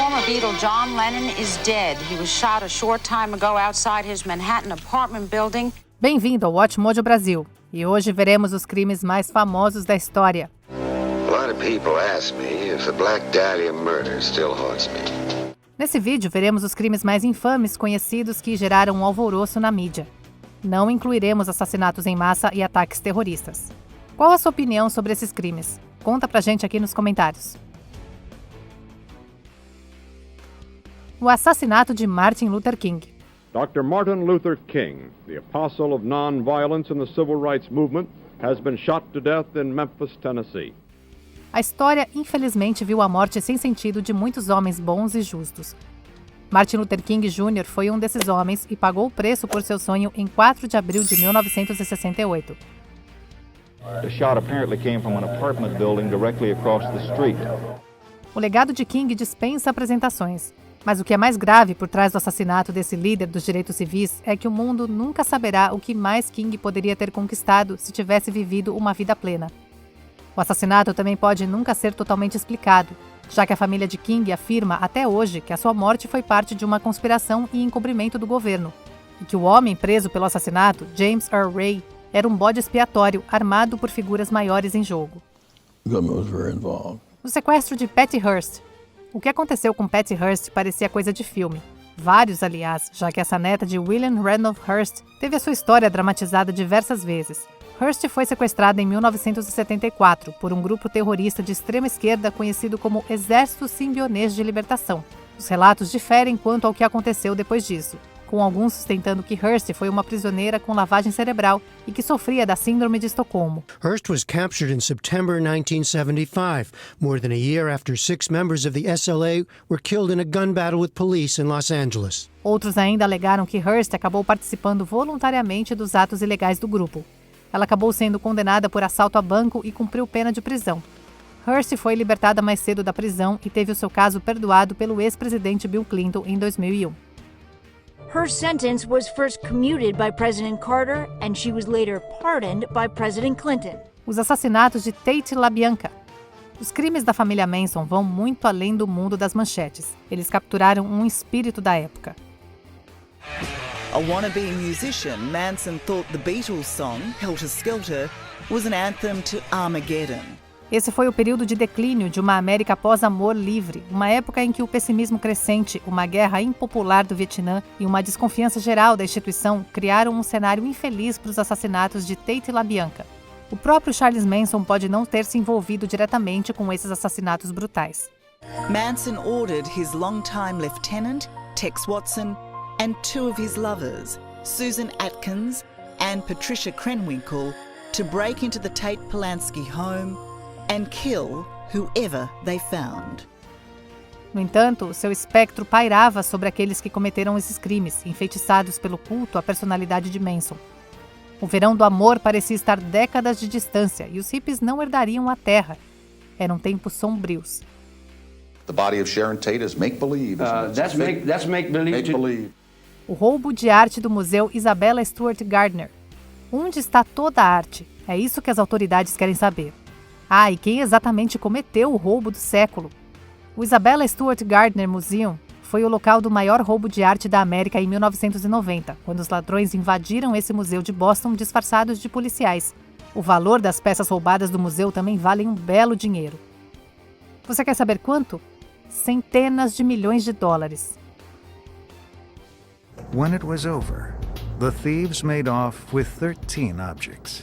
Former Beatle John Lennon is dead. He was shot a short time ago outside his Manhattan apartment building. Bem-vindo ao WatchMojo Brasil. E hoje veremos os crimes mais famosos da história. A lot of people ask me if the Black Dahlia murder still haunts me. Nesse vídeo, veremos os crimes mais infames conhecidos que geraram um alvoroço na mídia. Não incluiremos assassinatos em massa e ataques terroristas. Qual a sua opinião sobre esses crimes? Conta pra gente aqui nos comentários. O assassinato de Martin Luther King. Dr. Martin Luther King, the apostle of nonviolence in the civil rights movement, has been shot to death in Memphis, Tennessee. A história, infelizmente, viu a morte sem sentido de muitos homens bons e justos. Martin Luther King Jr. foi um desses homens e pagou o preço por seu sonho em 4 de abril de 1968. The shot apparently came from an apartment building directly across the street. O legado de King dispensa apresentações. Mas o que é mais grave por trás do assassinato desse líder dos direitos civis é que o mundo nunca saberá o que mais King poderia ter conquistado se tivesse vivido uma vida plena. O assassinato também pode nunca ser totalmente explicado, já que a família de King afirma até hoje que a sua morte foi parte de uma conspiração e encobrimento do governo, e que o homem preso pelo assassinato, James Earl Ray, era um bode expiatório armado por figuras maiores em jogo. O sequestro de Patty Hearst. O que aconteceu com Patty Hearst parecia coisa de filme. Vários, aliás, já que essa neta de William Randolph Hearst teve a sua história dramatizada diversas vezes. Hearst foi sequestrada em 1974 por um grupo terrorista de extrema esquerda conhecido como Exército Simbionês de Libertação. Os relatos diferem quanto ao que aconteceu depois disso, com alguns sustentando que Hearst foi uma prisioneira com lavagem cerebral e que sofria da Síndrome de Estocolmo. Hearst was captured in September 1975, more than a year after 6 members of the SLA were killed in a gun battle with police in Los Angeles. Outros ainda alegaram que Hearst acabou participando voluntariamente dos atos ilegais do grupo. Ela acabou sendo condenada por assalto a banco e cumpriu pena de prisão. Hearst foi libertada mais cedo da prisão e teve o seu caso perdoado pelo ex-presidente Bill Clinton em 2001. Her sentence was first commuted by President Carter and she was later pardoned by President Clinton. Os assassinatos de Tate LaBianca. Os crimes da família Manson vão muito além do mundo das manchetes. Eles capturaram um espírito da época. A wannabe musician, Manson thought the Beatles song, Helter Skelter, was an anthem to Armageddon. Esse foi o período de declínio de uma América pós-amor livre, uma época em que o pessimismo crescente, uma guerra impopular do Vietnã e uma desconfiança geral da instituição criaram um cenário infeliz para os assassinatos de Tate LaBianca. O próprio Charles Manson pode não ter se envolvido diretamente com esses assassinatos brutais. Manson ordered his longtime lieutenant, Tex Watson, and 2 of his lovers, Susan Atkins and Patricia Krenwinkel, to break into the Tate Polanski home and kill whoever they found. No entanto, seu espectro pairava sobre aqueles que cometeram esses crimes, enfeitiçados pelo culto à personalidade de Manson. O verão do amor parecia estar décadas de distância e os hippies não herdariam a terra. Eram tempos sombrios. The body of Sharon Tate is make-believe. That's make-believe. Make-believe. O roubo de arte do Museu Isabella Stewart Gardner. Onde está toda a arte? É isso que as autoridades querem saber. E quem exatamente cometeu o roubo do século? O Isabella Stewart Gardner Museum foi o local do maior roubo de arte da América em 1990, quando os ladrões invadiram esse museu de Boston disfarçados de policiais. O valor das peças roubadas do museu também vale um belo dinheiro. Você quer saber quanto? Centenas de milhões de dólares. When it was over, the thieves made off with 13 objects,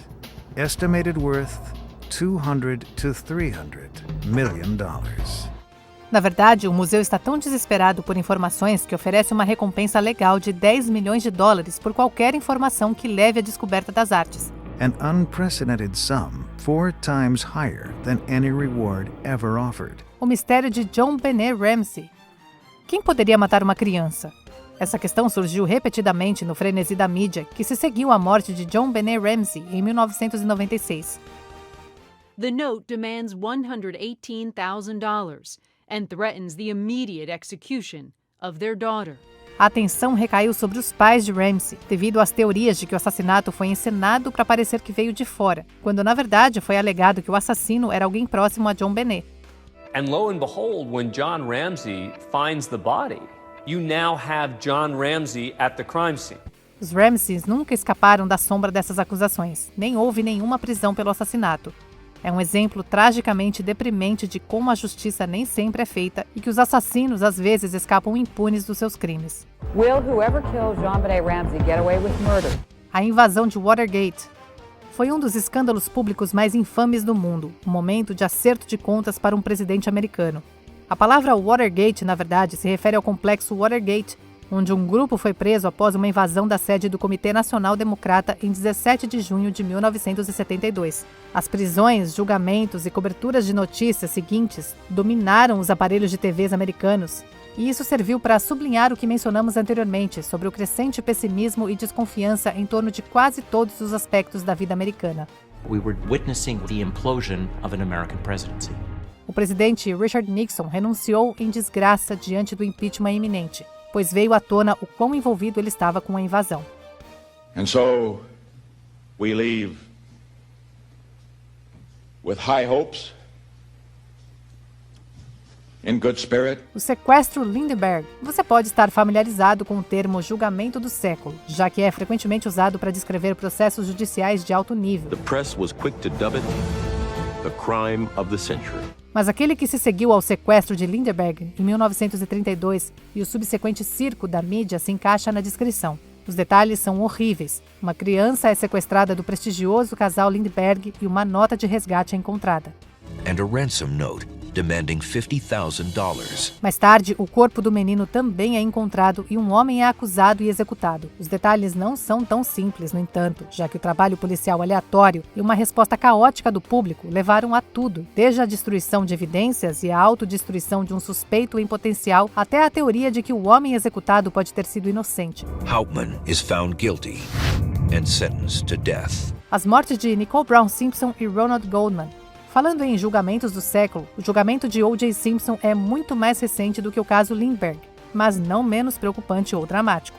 estimated worth $200 to $300 million. Na verdade, o museu está tão desesperado por informações que oferece uma recompensa legal de 10 milhões de dólares por qualquer informação que leve à descoberta das artes. An unprecedented sum 4 times higher than any reward ever offered. O mistério de JonBenét Ramsey. Quem poderia matar uma criança? Essa questão surgiu repetidamente no frenesi da mídia que se seguiu à morte de JonBenét Ramsey em 1996. The note demands $118,000 and threatens the immediate execution of their daughter. A atenção recaiu sobre os pais de Ramsey, devido às teorias de que o assassinato foi encenado para parecer que veio de fora, quando na verdade foi alegado que o assassino era alguém próximo a JonBenét. And lo and behold, when John Ramsey finds the body, you now have John Ramsey at the crime scene. Os Ramseys nunca escaparam da sombra dessas acusações, nem houve nenhuma prisão pelo assassinato. É um exemplo tragicamente deprimente de como a justiça nem sempre é feita e que os assassinos às vezes escapam impunes dos seus crimes. Will whoever killed JonBenet Ramsey get away with murder? A invasão de Watergate foi um dos escândalos públicos mais infames do mundo, um momento de acerto de contas para um presidente americano. A palavra Watergate, na verdade, se refere ao complexo Watergate, onde um grupo foi preso após uma invasão da sede do Comitê Nacional Democrata em 17 de junho de 1972. As prisões, julgamentos e coberturas de notícias seguintes dominaram os aparelhos de TVs americanos, e isso serviu para sublinhar o que mencionamos anteriormente sobre o crescente pessimismo e desconfiança em torno de quase todos os aspectos da vida americana. We were witnessing the implosion of an American presidency. O presidente Richard Nixon renunciou em desgraça diante do impeachment iminente, pois veio à tona o quão envolvido ele estava com a invasão. And so, we leave with high hopes, in good spirit. O sequestro Lindbergh. Você pode estar familiarizado com o termo julgamento do século, já que é frequentemente usado para descrever processos judiciais de alto nível. The press was quick to dub it the crime of the century. Mas aquele que se seguiu ao sequestro de Lindbergh em 1932 e o subsequente circo da mídia se encaixa na descrição. Os detalhes são horríveis. Uma criança é sequestrada do prestigioso casal Lindbergh e uma nota de resgate é encontrada. And a ransom note demanding $50,000. Mais tarde, o corpo do menino também é encontrado e um homem é acusado e executado. Os detalhes não são tão simples, no entanto, já que o trabalho policial aleatório e uma resposta caótica do público levaram a tudo, desde a destruição de evidências e a autodestruição de um suspeito em potencial, até a teoria de que o homem executado pode ter sido inocente. Hauptmann is found guilty and sentenced to death. As mortes de Nicole Brown Simpson e Ronald Goldman. Falando em julgamentos do século, o julgamento de O.J. Simpson é muito mais recente do que o caso Lindbergh, mas não menos preocupante ou dramático.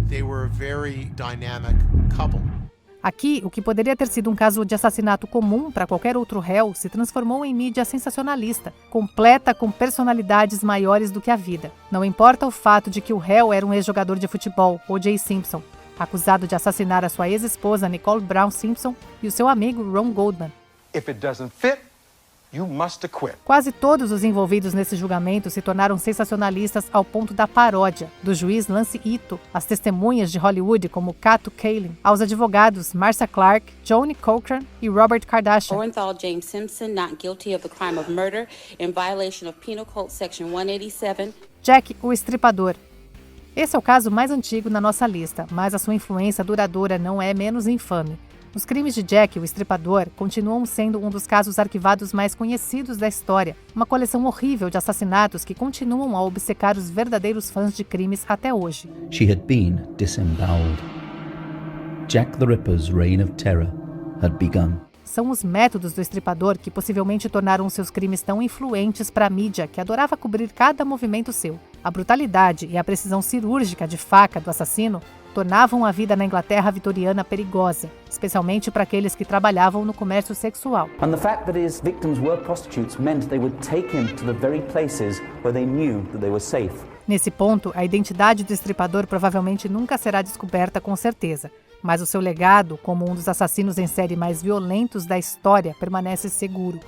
They were a very dynamic couple. Aqui, o que poderia ter sido um caso de assassinato comum para qualquer outro réu se transformou em mídia sensacionalista, completa com personalidades maiores do que a vida. Não importa o fato de que o réu era um ex-jogador de futebol, O.J. Simpson, acusado de assassinar a sua ex-esposa Nicole Brown Simpson e o seu amigo Ron Goldman. If it doesn't fit, you must acquit. Quase todos os envolvidos nesse julgamento se tornaram sensacionalistas ao ponto da paródia, do juiz Lance Ito, às testemunhas de Hollywood como Kato Kaelin, aos advogados Marcia Clark, Johnny Cochran e Robert Kardashian. Orenthal James Simpson not guilty of the crime of murder in violation of Penal Code Section 187. Jack, o Estripador. Esse é o caso mais antigo na nossa lista, mas a sua influência duradoura não é menos infame. Os crimes de Jack, o Estripador, continuam sendo um dos casos arquivados mais conhecidos da história, uma coleção horrível de assassinatos que continuam a obcecar os verdadeiros fãs de crimes até hoje. She had been disemboweled. Jack the Ripper's reign of terror had begun. São os métodos do Estripador que possivelmente tornaram seus crimes tão influentes para a mídia que adorava cobrir cada movimento seu. A brutalidade e a precisão cirúrgica de faca do assassino tornavam a vida na Inglaterra vitoriana perigosa, especialmente para aqueles que trabalhavam no comércio sexual. And the fact that his victims were prostitutes meant they would take him to the very places where they knew that they were safe. Nesse ponto, a identidade do Estripador provavelmente nunca será descoberta com certeza, mas o seu legado como um dos assassinos em série mais violentos da história permanece seguro.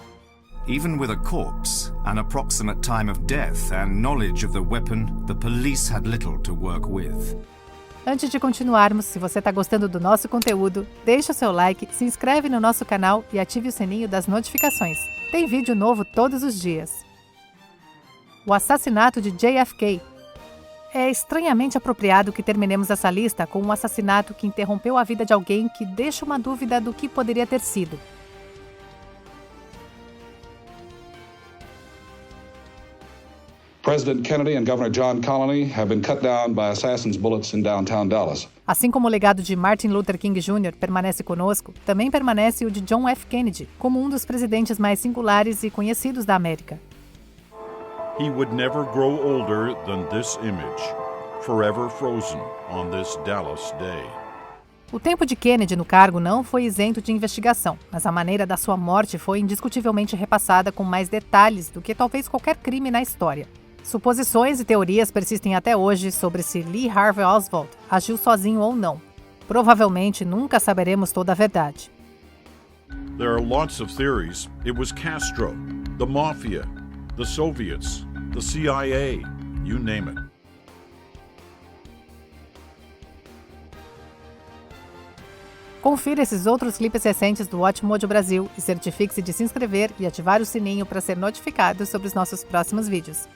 Even with a corpse, an approximate time of death and knowledge of the weapon, the police had little to work with. Antes de continuarmos, se você está gostando do nosso conteúdo, deixa o seu like, se inscreve no nosso canal e ative o sininho das notificações. Tem vídeo novo todos os dias. O assassinato de JFK. É estranhamente apropriado que terminemos essa lista com um assassinato que interrompeu a vida de alguém que deixa uma dúvida do que poderia ter sido. President Kennedy and Governor John Connally have been cut down by assassins' bullets in downtown Dallas. Assim como o legado de Martin Luther King Jr. permanece conosco, também permanece o de John F. Kennedy, como um dos presidentes mais singulares e conhecidos da América. He would never grow older than this image, forever frozen on this Dallas day. O tempo de Kennedy no cargo não foi isento de investigação, mas a maneira da sua morte foi indiscutivelmente repassada com mais detalhes do que talvez qualquer crime na história. Suposições e teorias persistem até hoje sobre se Lee Harvey Oswald agiu sozinho ou não. Provavelmente nunca saberemos toda a verdade. There are lots of theories. It was Castro, the Mafia, the Soviets, the CIA, you name it. Confira esses outros clipes recentes do Watchmojo Brasil e certifique-se de se inscrever e ativar o sininho para ser notificado sobre os nossos próximos vídeos.